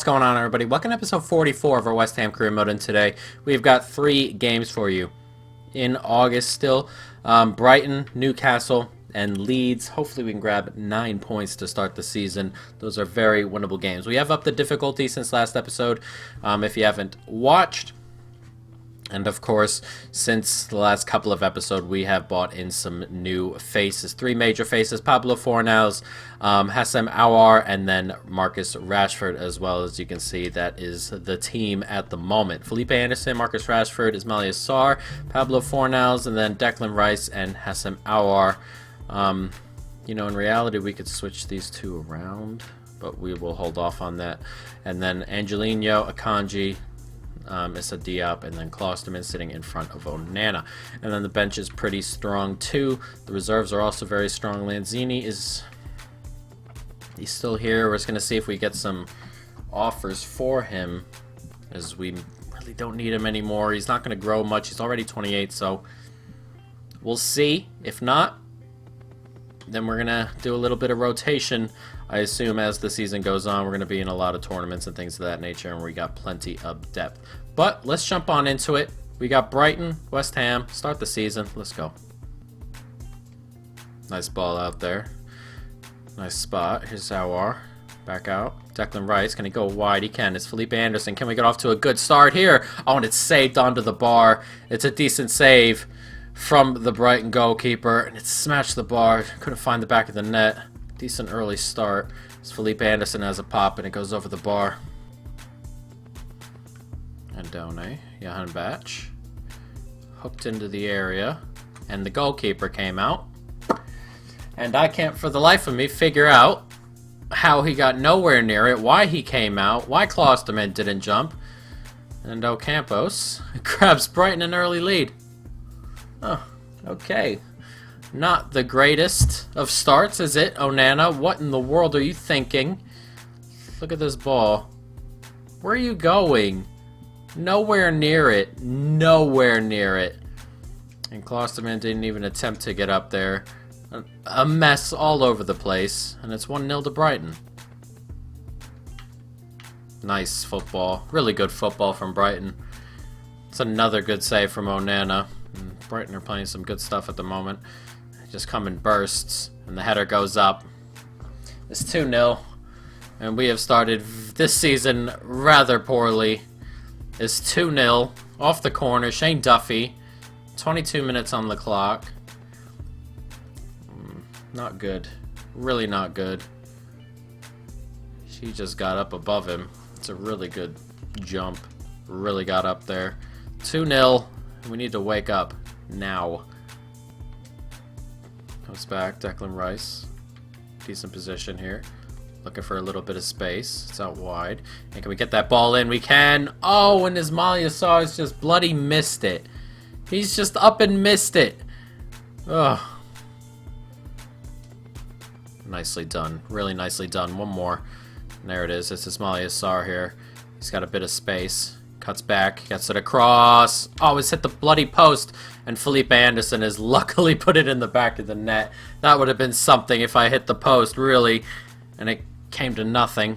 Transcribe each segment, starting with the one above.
What's going on, everybody? Welcome to episode 44 of our West Ham Career Mode, and today we've got 3 games for you in August still. Brighton, Newcastle, and Leeds. Hopefully we can grab 9 points to start the season. Those are very winnable games. We have upped the difficulty since last episode, if you haven't watched. And of course, since the last couple of episodes, we have bought in some new faces. 3 major faces: Pablo Fornals, Hassem Aouar, and then Marcus Rashford as well. As you can see, that is the team at the moment. Felipe Anderson, Marcus Rashford, Ismaila Sarr, Pablo Fornals, and then Declan Rice and Hassem Aouar. You know, in reality, we could switch these 2 around, but we will hold off on that. And then Angelino, Akanji, Issa Diop, and then Klosterman sitting in front of Onana. And then the bench is pretty strong too. The reserves are also very strong. Lanzini he's still here. We're just going to see if we get some offers for him, as we really don't need him anymore. He's not going to grow much. He's already 28, so we'll see. If not, then we're going to do a little bit of rotation. I assume as the season goes on, we're going to be in a lot of tournaments and things of that nature, and we got plenty of depth. But let's jump on into it. We got Brighton, West Ham, start the season. Let's go. Nice ball out there. Nice spot. Here's Aouar. Back out. Declan Rice. Can he go wide? He can. It's Felipe Anderson. Can we get off to a good start here? Oh, and it's saved onto the bar. It's a decent save from the Brighton goalkeeper, and it smashed the bar. Couldn't find the back of the net. Decent early start. As Felipe Anderson has a pop, and it goes over the bar. And Done, Johan Batch, hooked into the area, and the goalkeeper came out. And I can't for the life of me figure out how he got nowhere near it, why he came out, why Klosterman didn't jump. And Ocampos grabs Brighton an early lead. Oh, okay. Not the greatest of starts, is it, Onana? What in the world are you thinking? Look at this ball. Where are you going? Nowhere near it. Nowhere near it. And Klosterman didn't even attempt to get up there. A mess all over the place. And it's 1-0 to Brighton. Nice football. Really good football from Brighton. It's another good save from Onana. And Brighton are playing some good stuff at the moment. Just come in bursts, and the header goes up. It's 2-0, and we have started this season rather poorly. It's 2-0 off the corner. Shane Duffy, 22 minutes on the clock. Not good. Really not good. She just got up above him. It's a really good jump. Really got up there. 2-0. We need to wake up now. Comes back, Declan Rice. Decent position here. Looking for a little bit of space. It's out wide. And can we get that ball in? We can. Oh, and Ismaila Sarr's just bloody missed it. He's just up and missed it. Ugh. Nicely done. Really nicely done. One more. And there it is. It's Ismaila Sarr here. He's got a bit of space. Cuts back, gets it across. Oh, it's hit the bloody post. And Felipe Anderson has luckily put it in the back of the net. That would have been something if I hit the post, really. And it came to nothing.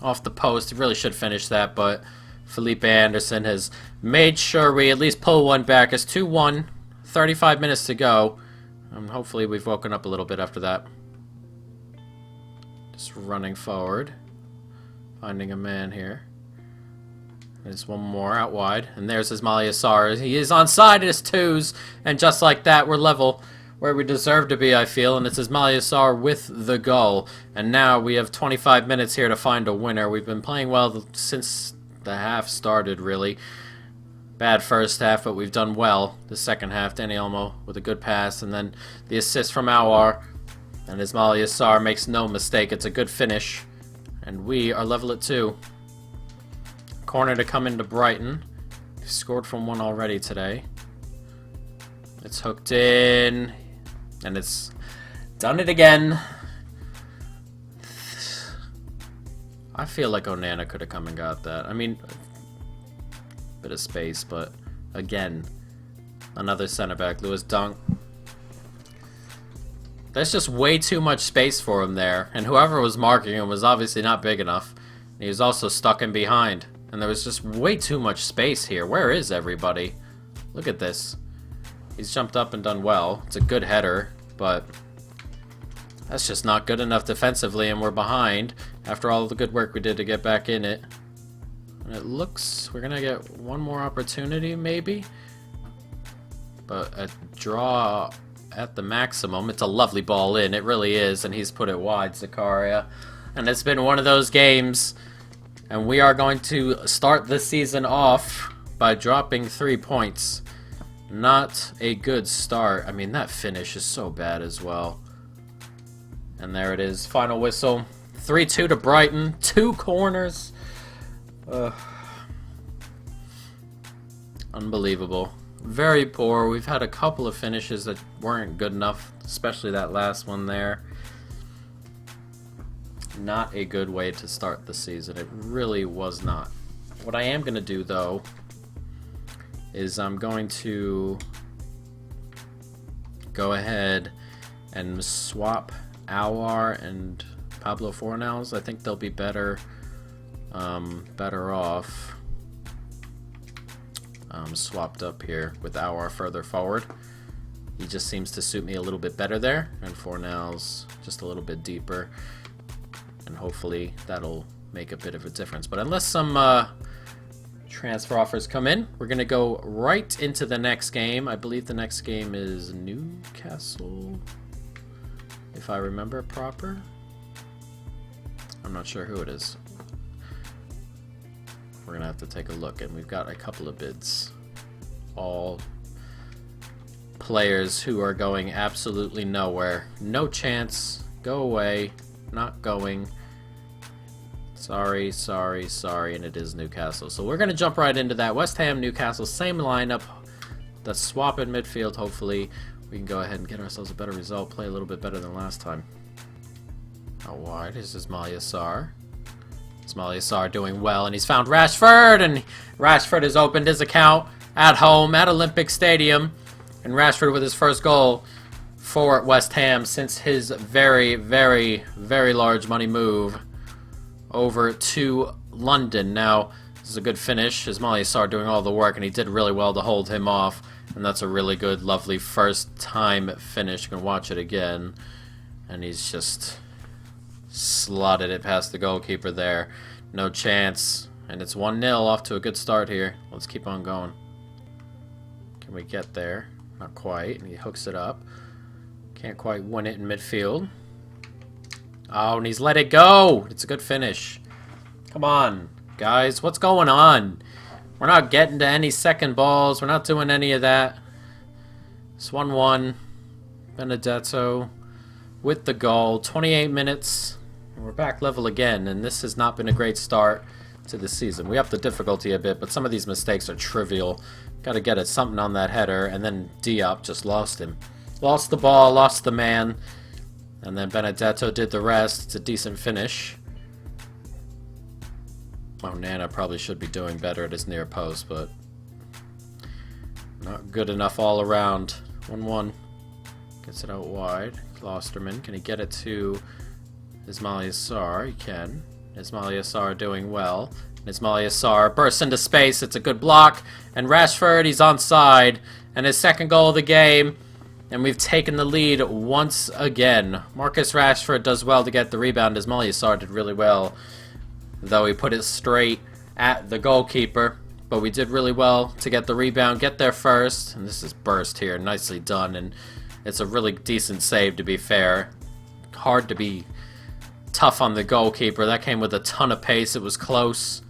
Off the post. He really should finish that, but Felipe Anderson has made sure we at least pull one back. It's 2-1. 35 minutes to go. And hopefully we've woken up a little bit after that. Just running forward. Finding a man here. There's one more out wide, and there's Ismaila Sarr. He is onside. It's 2s, and just like that, we're level where we deserve to be, I feel, and it's Ismaila Sarr with the goal. And now we have 25 minutes here to find a winner. We've been playing well since the half started, really. Bad first half, but we've done well the second half. Danny Olmo with a good pass, and then the assist from Aouar. And Ismaila Sarr makes no mistake. It's a good finish, and we are level at 2. Corner to come into Brighton. Scored from one already today. It's hooked in, and it's done it again. I feel like Onana could have come and got that. I mean, a bit of space, but again, another center back, Lewis Dunk. There's just way too much space for him there, and whoever was marking him was obviously not big enough. He was also stuck in behind. And there was just way too much space here. Where is everybody? Look at this. He's jumped up and done well. It's a good header, but that's just not good enough defensively, and we're behind after all the good work we did to get back in it. And it looks we're going to get one more opportunity, maybe. But a draw at the maximum. It's a lovely ball in. It really is, and he's put it wide, Zakaria. And it's been one of those games, and we are going to start the season off by dropping 3 points. Not a good start. I mean, that finish is so bad as well. And there it is. Final whistle. 3-2 to Brighton. 2 corners. Unbelievable. Very poor. We've had a couple of finishes that weren't good enough, especially that last one there. Not a good way to start the season. It really was not. What I am going to do, though, is I'm going to go ahead and swap Aouar and Pablo Fornals. I think they'll be better off swapped up here with Aouar further forward. He just seems to suit me a little bit better there, and Fornals just a little bit deeper, and hopefully that'll make a bit of a difference. But unless some transfer offers come in, we're going to go right into the next game. I believe the next game is Newcastle, if I remember proper. I'm not sure who it is. We're going to have to take a look, and we've got a couple of bids. All players who are going absolutely nowhere. No chance. Go away. Not going. Sorry, and it is Newcastle. So we're going to jump right into that. West Ham, Newcastle, same lineup. The swap in midfield. Hopefully we can go ahead and get ourselves a better result. Play a little bit better than last time. Out wide is Ismaila Sarr. Ismaila Sarr doing well, and he's found Rashford, and Rashford has opened his account at home at Olympic Stadium. And Rashford with his first goal for West Ham since his very, very, very large money move over to London. Now, this is a good finish. Ismaila Sarr doing all the work, and he did really well to hold him off. And that's a really good, lovely first-time finish. You can watch it again. And he's just slotted it past the goalkeeper there. No chance. And it's 1-0, off to a good start here. Let's keep on going. Can we get there? Not quite. And he hooks it up. Can't quite win it in midfield. Oh, and he's let it go. It's a good finish. Come on, guys. What's going on? We're not getting to any second balls. We're not doing any of that. It's 1-1. Benedetto with the goal. 28 minutes. And we're back level again. And this has not been a great start to the season. We upped the difficulty a bit, but some of these mistakes are trivial. Got to get it something on that header. And then Diop just lost him. Lost the ball, lost the man. And then Benedetto did the rest. It's a decent finish. Onana probably should be doing better at his near post, but not good enough all around. 1-1. Gets it out wide. Klosterman, can he get it to Ismaila Sarr? He can. Ismaila Sarr doing well. Ismaila Sarr bursts into space. It's a good block. And Rashford, he's onside. And his second goal of the game. And we've taken the lead once again. Marcus Rashford does well to get the rebound. Ismaila Sarr did really well, though he put it straight at the goalkeeper. But we did really well to get the rebound, get there first. And this is burst here. Nicely done. And it's a really decent save, to be fair. Hard to be tough on the goalkeeper. That came with a ton of pace. It was close.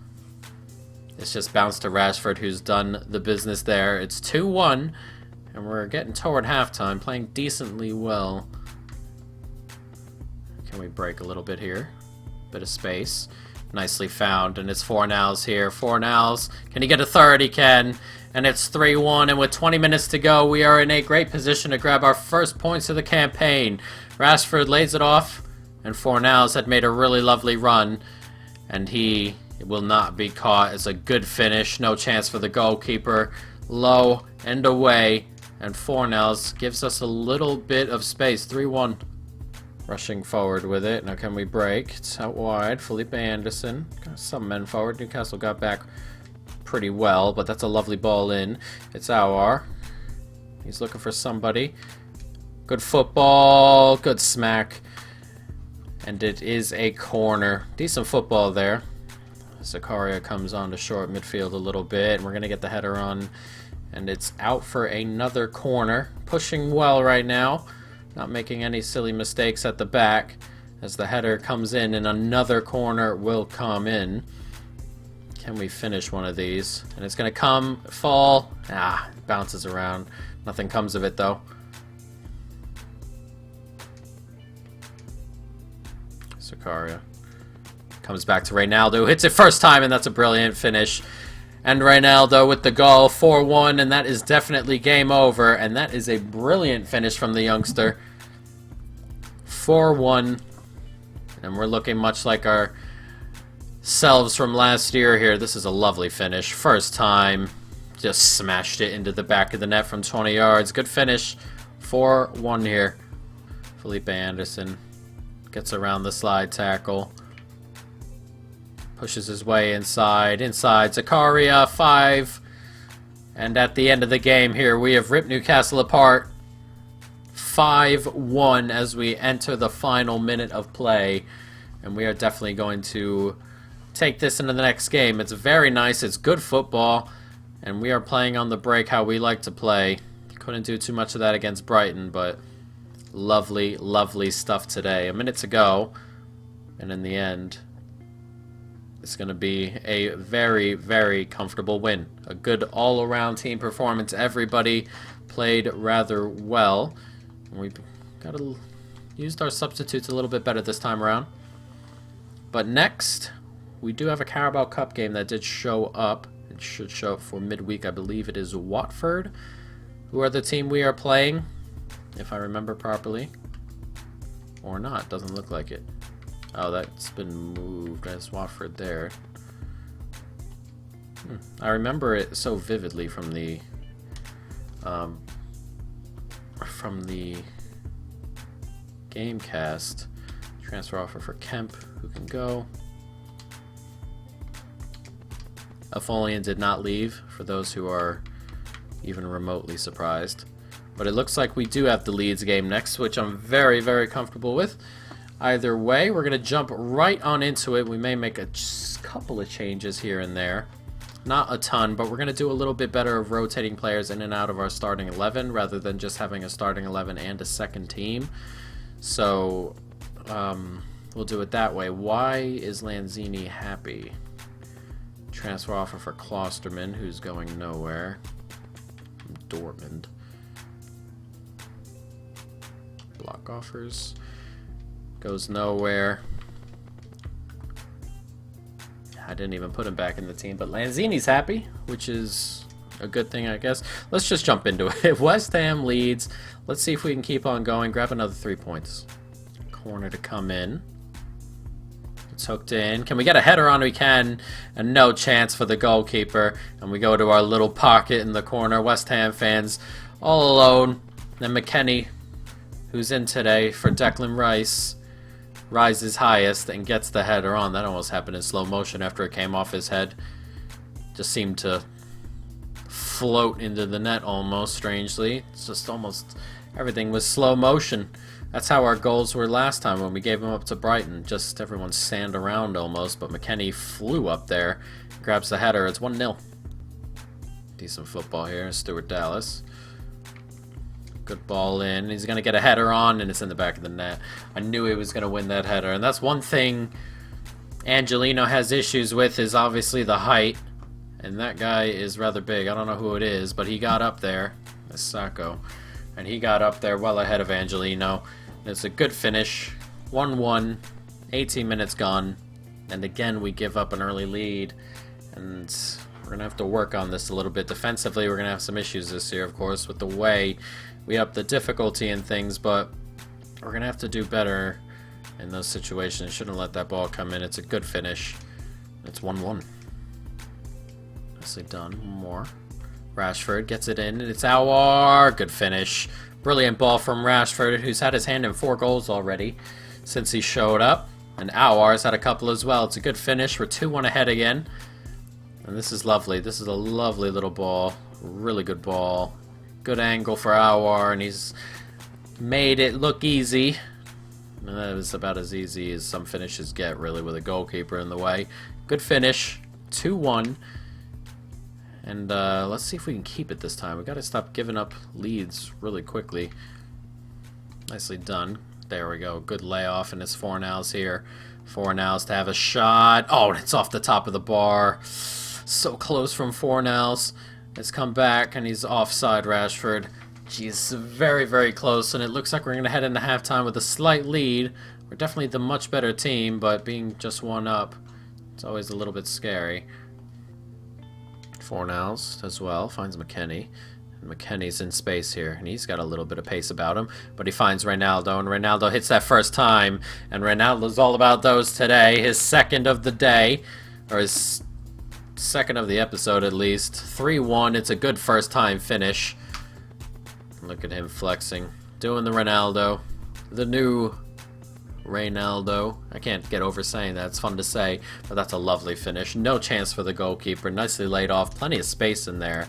It's just bounced to Rashford, who's done the business there. It's 2-1. And we're getting toward halftime, playing decently well. Can we break a little bit here? Bit of space. Nicely found, and it's Fornals here. Fornals, can he get a third? He can. And it's 3-1, and with 20 minutes to go, we are in a great position to grab our first points of the campaign. Rashford lays it off, and Fornals had made a really lovely run, and he will not be caught. It's a good finish. No chance for the goalkeeper. Low and away. And Fornals gives us a little bit of space. 3-1. Rushing forward with it. Now can we break? It's out wide. Felipe Anderson. Got some men forward. Newcastle got back pretty well, but that's a lovely ball in. It's Awar. He's looking for somebody. Good football. Good smack. And it is a corner. Decent football there. Zakaria comes on to short midfield a little bit, and we're going to get the header on. And it's out for another corner. Pushing well right now. Not making any silly mistakes at the back. As the header comes in, and another corner will come in. Can we finish one of these? And it's going to come, fall. It bounces around. Nothing comes of it, though. Zakaria comes back to Reynaldo. Hits it first time, and that's a brilliant finish. And Reynaldo with the goal, 4-1, and that is definitely game over. And that is a brilliant finish from the youngster. 4-1. And we're looking much like ourselves from last year here. This is a lovely finish. First time. Just smashed it into the back of the net from 20 yards. Good finish. 4-1 here. Felipe Anderson gets around the slide tackle. Pushes his way inside. Inside Zakaria, 5. And at the end of the game here, we have ripped Newcastle apart. 5-1 as we enter the final minute of play. And we are definitely going to take this into the next game. It's very nice. It's good football. And we are playing on the break how we like to play. Couldn't do too much of that against Brighton, but lovely, lovely stuff today. A minute to go. And in the end, it's going to be a very, very comfortable win. A good all-around team performance. Everybody played rather well. We've used our substitutes a little bit better this time around. But next, we do have a Carabao Cup game that did show up. It should show up for midweek. I believe it is Watford, who are the team we are playing, if I remember properly. Or not. Doesn't look like it. Oh, that's been moved. As Watford there. I remember it so vividly from the Gamecast. Transfer offer for Kemp, who can go. Afolian did not leave, for those who are even remotely surprised. But it looks like we do have the Leeds game next, which I'm very, very comfortable with. Either way, we're going to jump right on into it. We may make a couple of changes here and there. Not a ton, but we're going to do a little bit better of rotating players in and out of our starting 11 rather than just having a starting 11 and a second team. So, we'll do it that way. Why is Lanzini happy? Transfer offer for Klosterman, who's going nowhere. From Dortmund. Block offers. Goes nowhere. I didn't even put him back in the team, but Lanzini's happy, which is a good thing, I guess. Let's just jump into it. West Ham leads. Let's see if we can keep on going. Grab another 3 points. Corner to come in. It's hooked in. Can we get a header on? We can. And no chance for the goalkeeper. And we go to our little pocket in the corner. West Ham fans all alone. Then McKennie, who's in today for Declan Rice, rises highest and gets the header on. That almost happened in slow motion after it came off his head. Just seemed to float into the net almost, strangely. It's just almost everything was slow motion. That's how our goals were last time when we gave them up to Brighton. Just everyone sand around almost, but McKennie flew up there, grabs the header. It's 1-0. Decent football here. Stuart Dallas. Good ball in. He's going to get a header on, and it's in the back of the net. I knew he was going to win that header, and that's one thing Angelino has issues with is obviously the height, and that guy is rather big. I don't know who it is, but he got up there. That's Sacco. And he got up there well ahead of Angelino. It's a good finish. 1-1. 18 minutes gone. And again, we give up an early lead. And we're going to have to work on this a little bit. Defensively, we're going to have some issues this year, of course, with the way we up the difficulty and things. But we're going to have to do better in those situations. Shouldn't let that ball come in. It's a good finish. It's 1-1. Nicely done. More. Rashford gets it in, and it's Awar. Good finish. Brilliant ball from Rashford, who's had his hand in 4 goals already since he showed up. And Aouar's had a couple as well. It's a good finish. We're 2-1 ahead again. And this is lovely. This is a lovely little ball. Really good ball. Good angle for Aouar, and he's made it look easy. And that was about as easy as some finishes get, really, with a goalkeeper in the way. Good finish. 2-1. And let's see if we can keep it this time. We've got to stop giving up leads really quickly. Nicely done. There we go. Good layoff, and it's Fornals here. Fornals to have a shot. Oh, it's off the top of the bar. So close from Fornals. It's come back, and he's offside, Rashford. Jeez, very, very close, and it looks like we're going to head into halftime with a slight lead. We're definitely the much better team, but being just 1 up, it's always a little bit scary. Fornals as well, finds McKennie. McKennie's in space here, and he's got a little bit of pace about him, but he finds Ronaldo, and Ronaldo hits that first time, and Ronaldo's all about those today. His second of the day, or his second of the episode at least. 3-1, it's a good first time finish. Look at him flexing, doing the Ronaldo, the new Reynaldo. I can't get over saying that, it's fun to say, but that's a lovely finish. No chance for the goalkeeper, nicely laid off, plenty of space in there.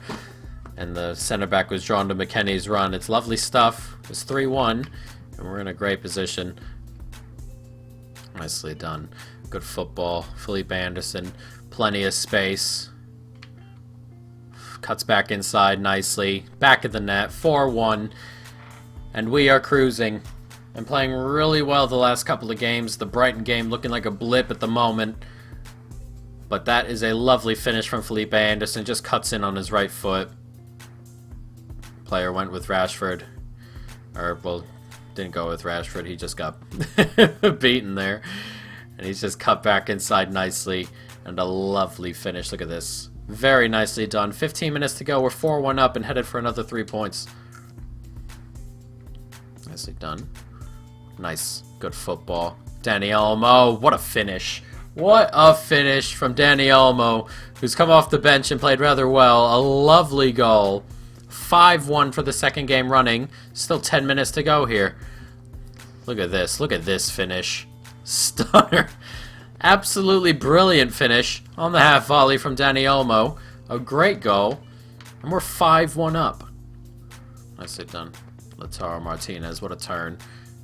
And the center back was drawn to McKennie's run. It's lovely stuff. It's 3-1, and we're in a great position. Nicely done. Good football. Felipe Anderson, plenty of space. Cuts back inside nicely. Back of the net. 4-1. And we are cruising. And playing really well the last couple of games. The Brighton game looking like a blip at the moment. But that is a lovely finish from Felipe Anderson. Just cuts in on his right foot. Player went with Rashford, or well, didn't go with Rashford, he just got beaten there, and he's just cut back inside nicely, and a lovely finish. Look at this, very nicely done. 15 minutes to go, we're 4-1 up and headed for another 3 points. Nicely done. Nice, good football. Dani Olmo, what a finish. What a finish from Dani Olmo, who's come off the bench and played rather well. A lovely goal. 5-1 for the second game running. Still 10 minutes to go here. Look at this. Look at this finish. Stunner. Absolutely brilliant finish on the half volley from Dani Olmo. A great goal. And we're 5-1 up. Nicely done. Lautaro Martinez. What a turn.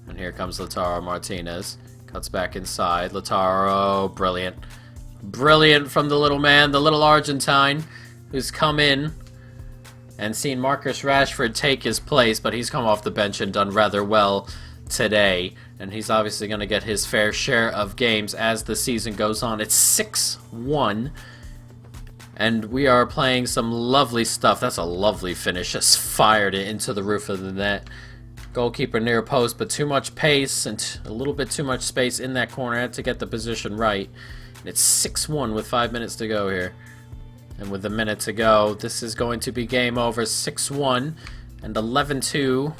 And here comes Lautaro Martinez. Cuts back inside. Lautaro. Brilliant. Brilliant from the little man. The little Argentine who's come in and seen Marcus Rashford take his place, but he's come off the bench and done rather well today. And he's obviously going to get his fair share of games as the season goes on. It's 6-1, and we are playing some lovely stuff. That's a lovely finish. Just fired it into the roof of the net. Goalkeeper near post, but too much pace and a little bit too much space in that corner. I had to get the position right. And it's 6-1 with 5 minutes to go here. And with a minute to go, this is going to be game over. 6-1 and 11-2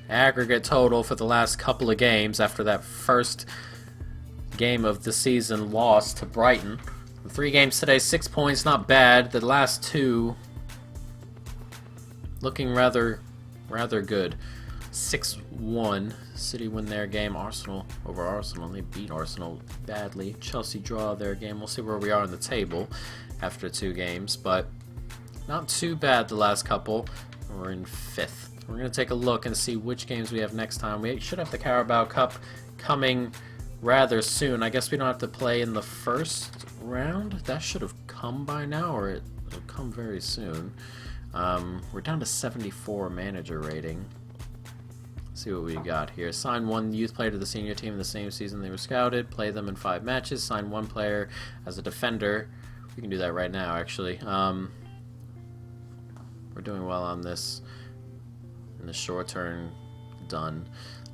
aggregate total for the last couple of games after that first game of the season loss to Brighton. 3 games today, 6 points, not bad. The last 2 looking rather good. 6-1. City win their game. Arsenal over Arsenal. They beat Arsenal badly. Chelsea draw their game. We'll see where we are on the table after 2 games, but not too bad the last couple. We're in 5th. We're going to take a look and see which games we have next time. We should have the Carabao Cup coming rather soon. I guess we don't have to play in the first round. That should have come by now, or it'll come very soon. We're down to 74 manager rating. Let's see what we got here. Sign 1 youth player to the senior team in the same season they were scouted. Play them in 5 matches. Sign 1 player as a defender. We can do that right now, actually. We're doing well on this. In the short term, done.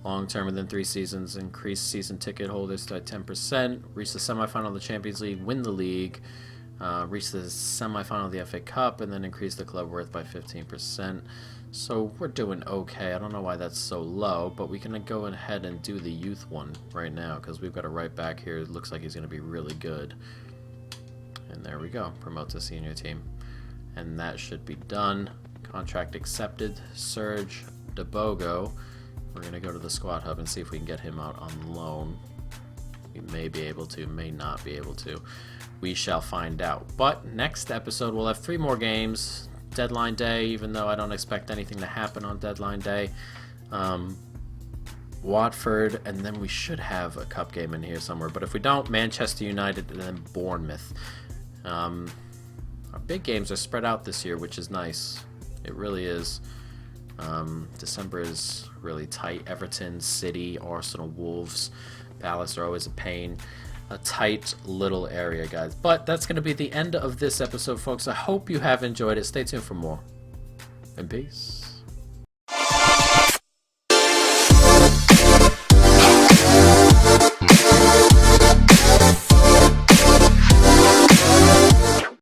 Long term, within 3 seasons, increase season ticket holders to 10%. Reach the semifinal of the Champions League, win the league. Reach the semifinal of the FA Cup, and then increase the club worth by 15%. So we're doing okay. I don't know why that's so low, but we can go ahead and do the youth one right now because we've got a right back here. It looks like he's going to be really good. And there we go. Promote to senior team. And that should be done. Contract accepted. Serge DeBogo. We're going to go to the squad hub and see if we can get him out on loan. We may be able to, may not be able to. We shall find out. But next episode, we'll have 3 more games. Deadline day, even though I don't expect anything to happen on deadline day. Watford, and then we should have a cup game in here somewhere. But if we don't, Manchester United and then Bournemouth. Our big games are spread out this year, which is nice. It really is. December is really tight. Everton, City, Arsenal, Wolves, Palace are always a pain. A tight little area, guys. But that's going to be the end of this episode, folks. I hope you have enjoyed it. Stay tuned for more. And peace.